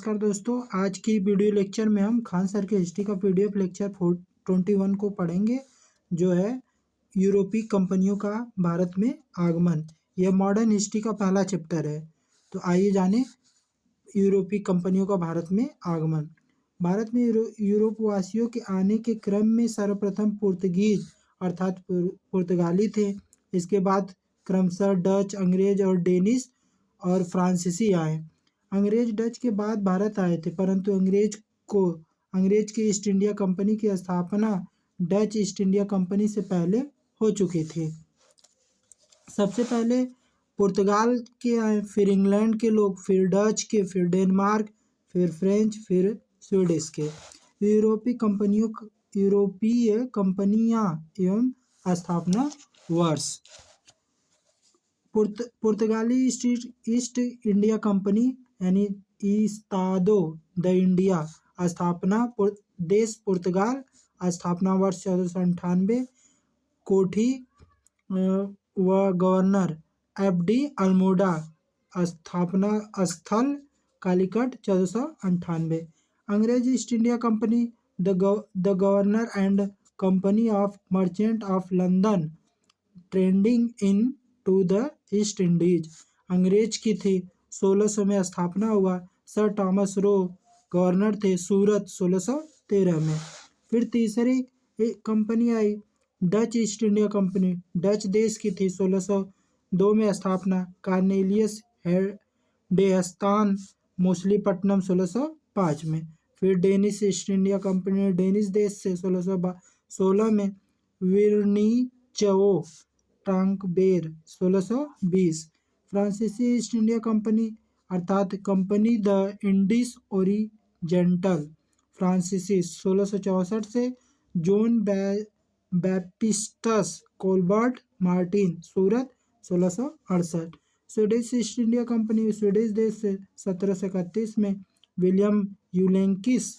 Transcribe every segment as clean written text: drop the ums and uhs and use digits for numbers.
नमस्कार दोस्तों, आज की वीडियो लेक्चर में हम खान सर के हिस्ट्री का पीडीएफ लेक्चर 21 को पढ़ेंगे, जो है यूरोपीय कंपनियों का भारत में आगमन। यह मॉडर्न हिस्ट्री का पहला चैप्टर है। तो आइए जाने यूरोपीय कंपनियों का भारत में आगमन। भारत में यूरोपवासियों के आने के क्रम में सर्वप्रथम पुर्तगीज अर्थात पुर्तगाली थे। इसके बाद क्रमशः डच, अंग्रेज और डेनिश और फ्रांसीसी आए। अंग्रेज डच के बाद भारत आए थे, परंतु अंग्रेज की ईस्ट इंडिया कंपनी की स्थापना डच ईस्ट इंडिया कंपनी से पहले हो चुकी थी। सबसे पहले पुर्तगाल के आए, फिर इंग्लैंड के लोग, फिर डच के, फिर डेनमार्क, फिर फ्रेंच, फिर स्वीडिश के। यूरोपीय कंपनियां एवं स्थापना वर्ष। पुर्तगाली ईस्ट इंडिया कंपनी यानी इस्तादो द इंडिया स्थापना देश पुर्तगाल, स्थापना वर्ष 1498। कोठी व गवर्नर एफडी अल्मोडा, स्थापना स्थल कालीकट 1498। अंग्रेज East India company the governor and company of merchant of London trading into the East Indies अंग्रेज की थी। 1600 में स्थापना हुआ। सर थॉमस रो गवर्नर थे। सूरत 1613 में। फिर तीसरी कंपनी आई Dutch East India Company, Dutch देश की थी। 1602 में स्थापना। कार्नेलियस डेहस्तान मछलीपट्टनम 1605 में। फिर Danish east India company Danish देश से 1616 में। विर्निचओ टांकबेर 1620। फ्रांसीसी ईस्ट इंडिया कंपनी अर्थात कंपनी द इंडिस ओरिजेंटल फ्रांसीसी 1664 से। जोन बैप्टिस्टस कोलबर्ट मार्टिन सूरत 1668। Swedish east India company Swedish देश से 1731 में। विलियम यूलेंकिस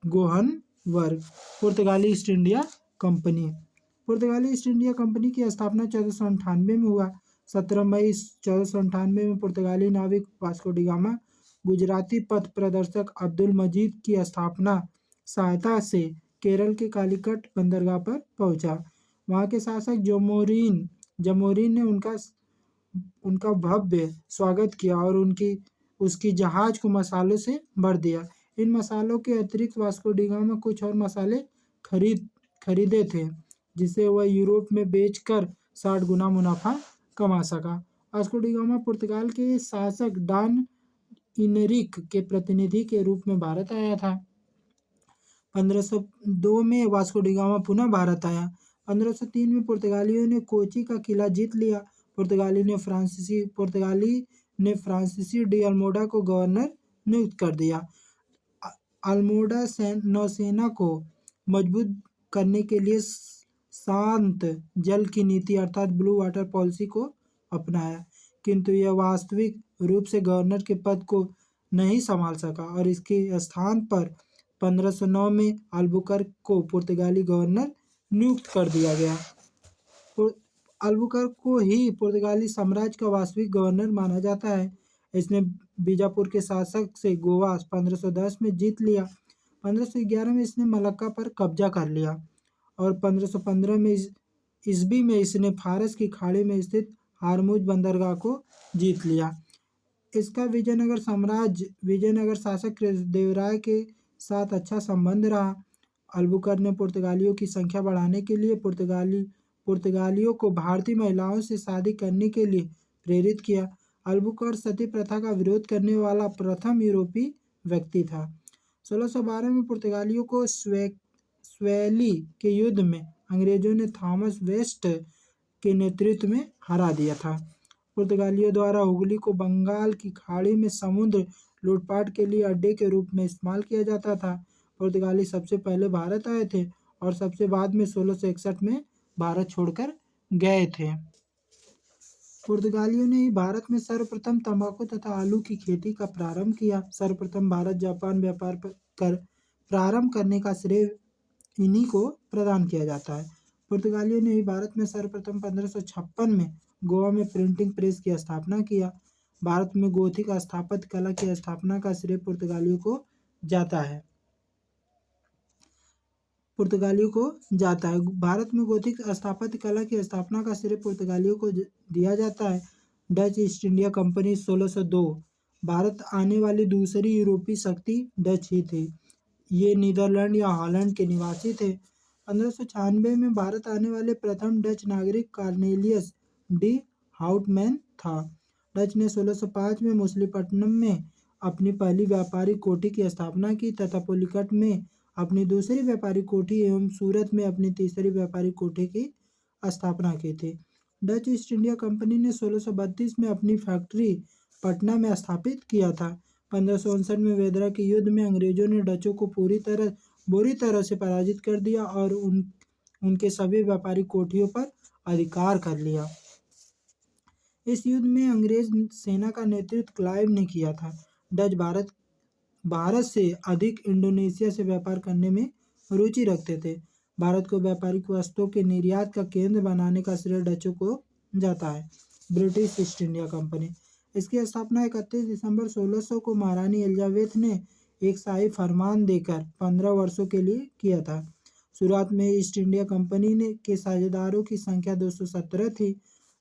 गोहनवर्ग। पुर्तगाली ईस्ट इंडिया कंपनी पुर्तगाली ईस्ट इंडिया कंपनी की स्थापना 1498 में हुआ। 17 मई 1498 में पुर्तगाली नाविक वास्को डी गामा गुजराती पथ प्रदर्शक अब्दुल मजीद की सहायता से केरल के कालीकट बंदरगाह पर पहुंचा। वहां के शासक जमोरीन ने उनका भव्य स्वागत किया और उसकी जहाज को मसालों से भर दिया। इन मसालों के अतिरिक्त वास्को डी गामा कुछ और मसाले खरीदे थे, जिसे वह यूरोप में बेचकर 60 गुना मुनाफा कमा सका। वास्को डी गामा पुर्तगाल के शासक डॉन इनरिक के प्रतिनिधि के रूप में भारत आया था। 1502 में वास्को डी गामा पुनः भारत आया। 1503 में पुर्तगालियों ने कोची का किला जीत लिया। पुर्तगाली ने फ्रांसीसी डी अल्मोडा को गवर्नर नियुक्त कर दिया। अल्मोडा नौसेना को मजबूत करने के लिए शांत जल की नीति अर्थात ब्लू वाटर पॉलिसी को अपनाया, किंतु यह वास्तविक रूप से गवर्नर के पद को नहीं संभाल सका और इसके स्थान पर 1509 में अल्बुकर्क को पुर्तगाली गवर्नर नियुक्त कर दिया गया। अल्बुकर्क को ही पुर्तगाली साम्राज्य का वास्तविक गवर्नर माना जाता है। इसने बीजापुर के शासक से गोवा 1510 में जीत लिया। 1511 में इसने मलक्का पर कब्जा कर लिया और 1515 में ईस्वी में इसने फारस की खाड़ी में स्थित हारमुज बंदरगाह को जीत लिया। इसका विजयनगर शासक कृष्णदेवराय के साथ अच्छा संबंध रहा। अल्बुकर्क ने पुर्तगालियों की संख्या बढ़ाने के लिए पुर्तगालियों को भारतीय महिलाओं से शादी करने के लिए प्रेरित किया। अल्बुकर्क सती प्रथा का विरोध करने वाला प्रथम यूरोपीय व्यक्ति था। 1612 में पुर्तगालियों को स्वेली के युद्ध में अंग्रेजों ने थॉमस वेस्ट के नेतृत्व में हरा दिया था। पुर्तगालियों द्वारा हुगली को बंगाल की खाड़ी में समुद्र लूटपाट के लिए अड्डे के रूप में इस्तेमाल किया जाता था। पुर्तगाली सबसे पहले भारत आए थे और सबसे बाद में 1661 में भारत छोड़कर गए थे। पुर्तगालियों ने ही भारत में सर्वप्रथम तंबाकू तथा आलू की खेती का प्रारंभ किया। सर्वप्रथम भारत जापान व्यापार प्रारंभ करने का श्रेय इन्हीं को प्रदान किया जाता है। पुर्तगालियों ने ही भारत में सर्वप्रथम 1556 में गोवा में प्रिंटिंग प्रेस की स्थापना किया। भारत में गोथिक स्थापत्य कला की स्थापना का श्रेय पुर्तगालियों को जाता है। भारत में गोथिक स्थापत्य कला की स्थापना का श्रेय पुर्तगालियों को दिया जाता है। Dutch East India company 1602 Bharat आने वाली दूसरी यूरोपीय शक्ति डच ही थी। ये नीदरलैंड या हॉलैंड के निवासी थे। 1596 में भारत आने वाले प्रथम डच नागरिक कॉर्नेलियस डी हाउटमैन था। डच ने 1605 में मछलीपट्टनम में अपनी पहली व्यापारिक कोठी की स्थापना की तथा पुलिकट में अपनी दूसरी व्यापारिक कोठी एवं सूरत में अपनी तीसरी व्यापारिक कोठी की स्थापना की थी। डच ईस्ट इंडिया कंपनी ने 1632 में अपनी फैक्ट्री पटना में स्थापित किया था। 1559 में वेदरा के युद्ध में अंग्रेजों ने डचों को बुरी तरह से पराजित कर दिया और उनके सभी व्यापारिक कोठियों पर अधिकार कर लिया। इस युद्ध में अंग्रेज सेना का नेतृत्व क्लाइव ने किया था। डच भारत से अधिक इंडोनेशिया से व्यापार करने में रुचि रखते थे। भारत को व्यापारिक वस्तुओं के निर्यात का केंद्र बनाने का श्रेय डचों को जाता है। ब्रिटिश ईस्ट इंडिया कंपनी, इसकी स्थापना 31 दिसंबर 1600 को महारानी एलिजाबेथ ने एक शाही फरमान देकर 15 वर्षों के लिए किया था। शुरुआत में ईस्ट इंडिया कंपनी के साझेदारों की संख्या 217 थी।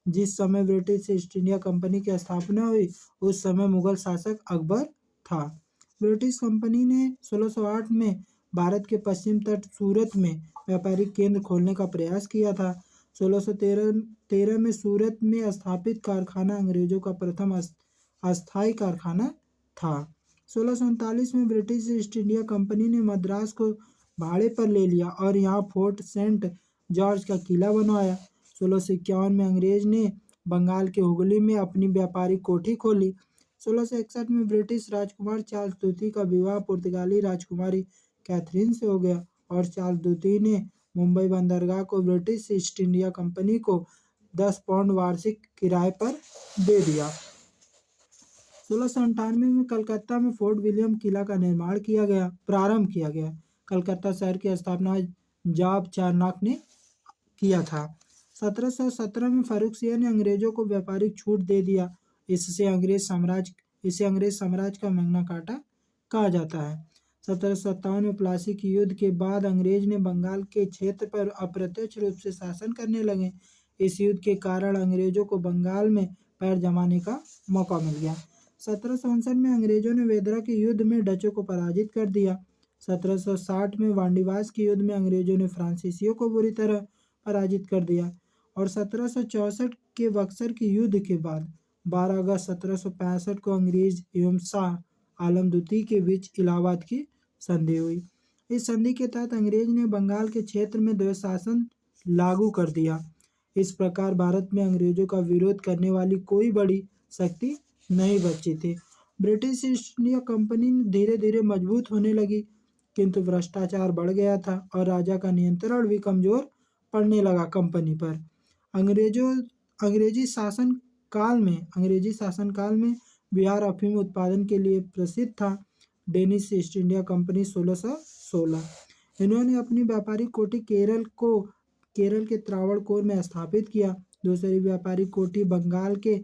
जिस समय ब्रिटिश ईस्ट इंडिया कंपनी की स्थापना हुई उस समय मुगल शासक अकबर था। ब्रिटिश कंपनी ने 1608 में भारत के पश्चिम तट सूरत में व्यापारिक केंद्र खोलने का प्रयास किया था। 1613 में सूरत में स्थापित कारखाना अंग्रेजों का प्रथम अस्थायी कारखाना था। 1639 में ब्रिटिश ईस्ट इंडिया कंपनी ने मद्रास को भाड़े पर ले लिया और यहाँ फोर्ट सेंट जॉर्ज का किला बनवाया। 1651 में अंग्रेज ने बंगाल के हुगली में अपनी व्यापारिक कोठी खोली। 1661 में ब्रिटिश राजकुमार चार्ल्स द्वितीय का विवाह पुर्तगाली राजकुमारी कैथरीन से हो गया और चार्ल्स द्वितीय ने मुंबई बंदरगाह को ब्रिटिश ईस्ट इंडिया कंपनी को 10 पाउंड वार्षिक किराए पर दे दिया। 1698 में कलकत्ता में फोर्ट विलियम किला का प्रारंभ किया गया। कलकत्ता शहर की स्थापना जॉब चारनॉक ने किया था। 1717 में फर्रुख सिंह ने अंग्रेजों को व्यापारिक छूट दे दिया। इसे अंग्रेज साम्राज्य का मैग्ना कार्टा कहा जाता है। 1757 में प्लासी के युद्ध के बाद अंग्रेज ने बंगाल के क्षेत्र पर अप्रत्यक्ष रूप से शासन करने लगे। इस युद्ध के कारण अंग्रेजों को बंगाल में पैर जमाने का मौका मिल गया। 1759 में अंग्रेजों ने वेदरा के युद्ध में डचों को पराजित कर दिया। 1760 में वांडीवास के युद्ध में अंग्रेजों ने फ्रांसीसियों को बुरी तरह पराजित कर दिया और 1764 के बक्सर के युद्ध के बाद 12 अगस्त 1765 को अंग्रेज एवं शाह आलम द्वितीय के बीच इलाहाबाद की संधि हुई। इस संधि के तहत अंग्रेज ने बंगाल के क्षेत्र में द्वैशासन लागू कर दिया। इस प्रकार भारत में अंग्रेजों का विरोध करने वाली कोई बड़ी शक्ति नहीं बची थी। ब्रिटिश ईस्ट इंडिया कंपनी धीरे धीरे मजबूत होने लगी, किंतु भ्रष्टाचार बढ़ गया था और राजा का नियंत्रण भी कमजोर पड़ने लगा कंपनी पर। अंग्रेजी शासन काल में बिहार अफीम उत्पादन के लिए प्रसिद्ध था। डेनिश ईस्ट इंडिया कंपनी 1616 इन्होंने अपनी व्यापारिक कोठी केरल के त्रावणकोर में स्थापित किया। दूसरी व्यापारिक कोठी बंगाल के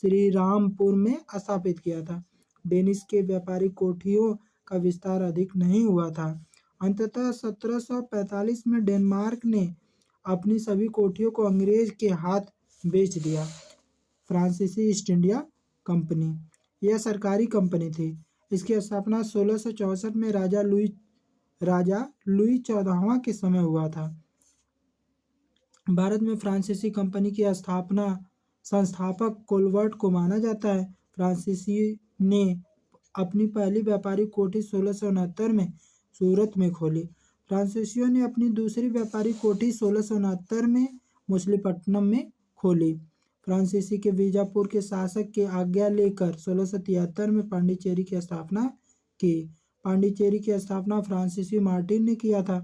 श्रीरामपुर में स्थापित किया था। डेनिश के व्यापारिक कोठियों का विस्तार अधिक नहीं हुआ था। अंततः 1745 में डेनमार्क ने अपनी सभी कोठियों को अंग्रेज के हाथ बेच दिया। फ्रांसीसी ईस्ट इंडिया कंपनी, यह सरकारी कंपनी थी। इसकी स्थापना 1664 में राजा लुई 14वां के समय हुआ था। भारत में फ्रांसीसी कंपनी की संस्थापक कोलवर्ट को माना जाता है। फ्रांसीसी ने अपनी पहली व्यापारिक कोठी 1669 में सूरत में खोली। फ्रांसीसियों ने अपनी दूसरी व्यापारिक कोठी 1669 में मछलीपट्टनम में खोली। फ्रांसीसी के बीजापुर के शासक की आज्ञा लेकर 1673 में पांडिचेरी की स्थापना की। पांडिचेरी की स्थापना फ्रांसीसी मार्टिन ने किया था।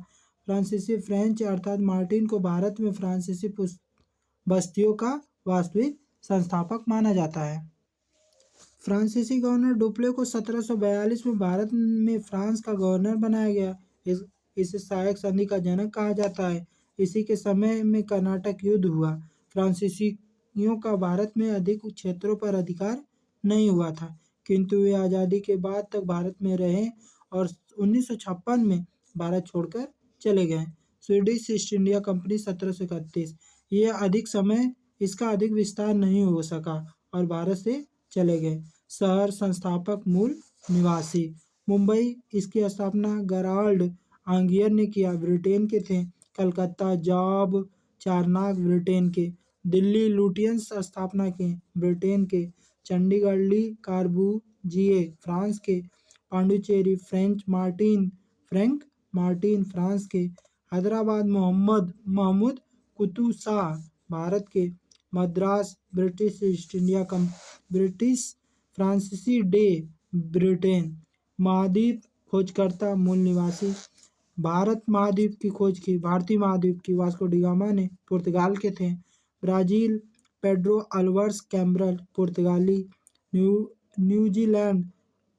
फ्रांसीसी फ्रेंच अर्थात मार्टिन को भारत में फ्रांसीसी बस्तियों का वास्तविक संस्थापक माना जाता है। फ्रांसीसी गवर्नर डुप्ले को 1742 में भारत में फ्रांस का गवर्नर बनाया गया। इसे सहायक संधि का जनक कहा जाता है। इसी के समय में कर्नाटक युद्ध हुआ। फ्रांसीसियों का भारत में अधिक क्षेत्रों पर अधिकार नहीं हुआ था, किंतु वे आज़ादी के बाद तक भारत में रहे और 1956 में भारत छोड़कर चले गए। स्वीडिश ईस्ट इंडिया कंपनी 1731, ये अधिक समय इसका अधिक विस्तार नहीं हो सका और भारत से चले गए। शहर, संस्थापक, मूल निवासी। मुंबई, इसकी स्थापना गेराल्ड आंगियर ने किया, ब्रिटेन के थे। कलकत्ता, जॉब चारनाक, ब्रिटेन के। दिल्ली, लुटियंस स्थापना के, ब्रिटेन के। चंडीगढ़, ली कार्बूजिए, फ्रांस के। पांडिचेरी, फ्रैंक मार्टिन, फ्रांस के। हैदराबाद, महमूद कुतुब शाह, भारत के। Madras, British east India company, British फ्रांसीसी डे, ब्रिटेन। महाद्वीप, खोजकर्ता, मूल निवासी। भारतीय महाद्वीप की वास्को डी गामा ने, पुर्तगाल के थे। ब्राज़ील, पेड्रो अल्वारेस कैब्रल, पुर्तगाली। न्यूजीलैंड,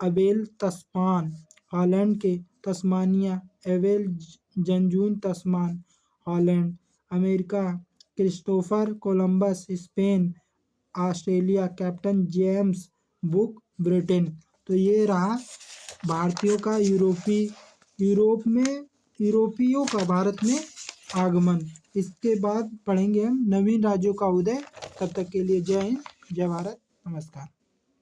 अबेल तस्मान, हॉलैंड के। Tasmania, Abel Janszoon Tasman, Holland. America, Christopher Columbus, Spain. Australia, Captain James Cook, Britain. तो ये रहा भारतीयों का यूरोपियों का भारत में आगमन। इसके बाद पढ़ेंगे हम नवीन राज्यों का उदय। तब तक के लिए जय हिंद, जय भारत, नमस्कार।